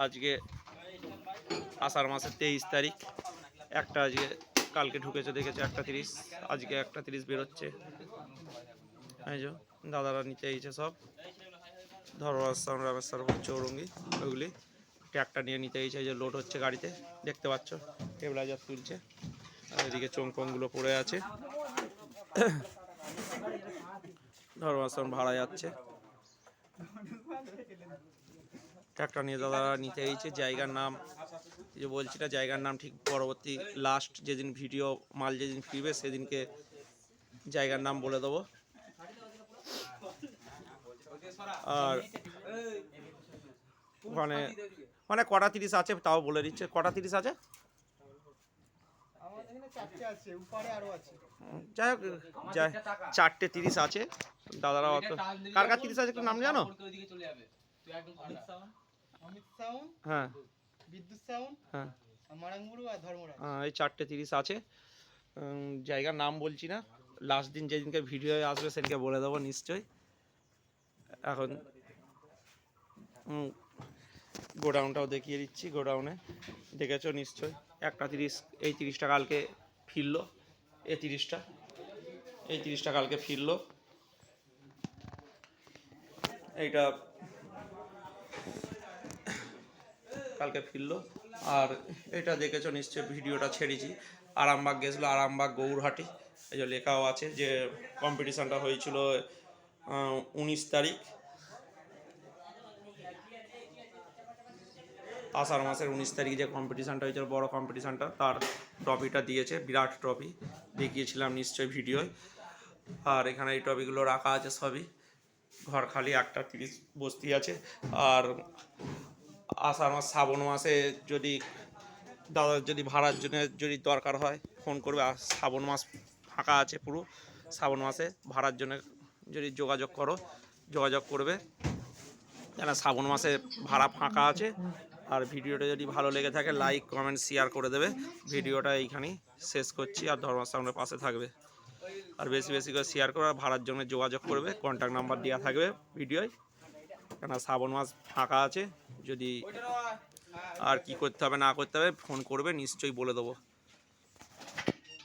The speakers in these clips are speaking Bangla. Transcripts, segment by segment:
আজকে আষাঢ় মাসের 23 তারিখ। একটা আজকে কালকে ঢুকেছে দেখেছে 1:30, আজকে 1:30 বেরোচ্ছে। এই যে দাদারা নিচে এইছে সব ধর্মাশ্রম রামেশ্বরপুর চৌরঙ্গি, ওইগুলি ট্র্যাক্টর নিয়ে নিতে এইছে। এই যে লোড হচ্ছে গাড়িতে, দেখতে পাচ্ছ টেবিলাইজার তুলছে। আর এদিকে চোংপংগুলো পড়ে আছে। ধর্মাশ্রম ভাড়া যাচ্ছে, ট্র্যাক্টর নিয়ে দাদারা নিতে এইছে। জায়গার নাম যে বলছি না, জায়গার নাম ঠিক পরবর্তী লাস্ট যেদিন ভিডিও মাল যেদিন ফিরবে সেদিনকে জায়গার নাম বলে দেবো। আর ওখানে মানে কটা 30 আছে তাও বলে দিচ্ছে। কটা 30 আছে? যাই হোক, 4:30 আছে। দাদারা অত কার কার 30 আছে একটু নাম জানো? হ্যাঁ, হ্যাঁ, এই 4:30 আছে। জায়গার নাম বলছি না, লাস্ট দিন যেদিনকে ভিডিও আসবে সেদিনকে বলে দেবো নিশ্চয়ই। এখন গোডাউনটাও দেখিয়ে দিচ্ছি। গোডাউনে দেখেছো নিশ্চয়ই 1:30, এই 30টা কালকে ফিরলো। এই 30টা কালকে ফিরলো। এইটা কালকে ফিরলো। আর এটা দেখেছো নিশ্চয়ই, ভিডিওটা ছেড়েছি। আরামবাগ গেছিলো, আরামবাগ গৌরহাটি। এই যে লেখাও আছে যে কম্পিটিশানটা হয়েছিল 19 তারিখ, আষাঢ় মাসের 19 তারিখ যে কম্পিটিশানটা হয়েছিল, বড় কম্পিটিশানটা, তার ট্রফিটা দিয়েছে, বিরাট ট্রফি দেখিয়েছিলাম নিশ্চয়ই ভিডিওয়। আর এখানে এই ট্রফিগুলো রাখা আছে সবই। ঘর খালি 1:30 বস্তি আছে। আর আষাঢ় মাস শ্রাবণ মাসে যদি দাদার যদি ভাড়ার জন্য যদি দরকার হয় ফোন করবে। আর শ্রাবণ মাস ফাঁকা আছে পুরো। শ্রাবণ মাসে ভাড়ার জন্য যদি যোগাযোগ করবে, কেন শ্রাবণ মাসে ভাড়া ফাঁকা আছে। আর ভিডিওটা যদি ভালো লেগে থাকে লাইক কমেন্ট শেয়ার করে দেবে। ভিডিওটা এইখানেই শেষ করছি। আর ধর্মাশ্রমের পাশে থাকবে, আর বেশি বেশি করে শেয়ার করে ভাড়ার জন্য যোগাযোগ করবে। কন্ট্যাক্ট নাম্বার দেওয়া থাকবে ভিডিওয়। কেন শ্রাবণ মাস ফাঁকা আছে, যদি আর কি করতে হবে না করতে হবে ফোন করবে, নিশ্চয়ই বলে দেবো।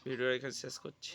ভিডিও এখানে শেষ করছি।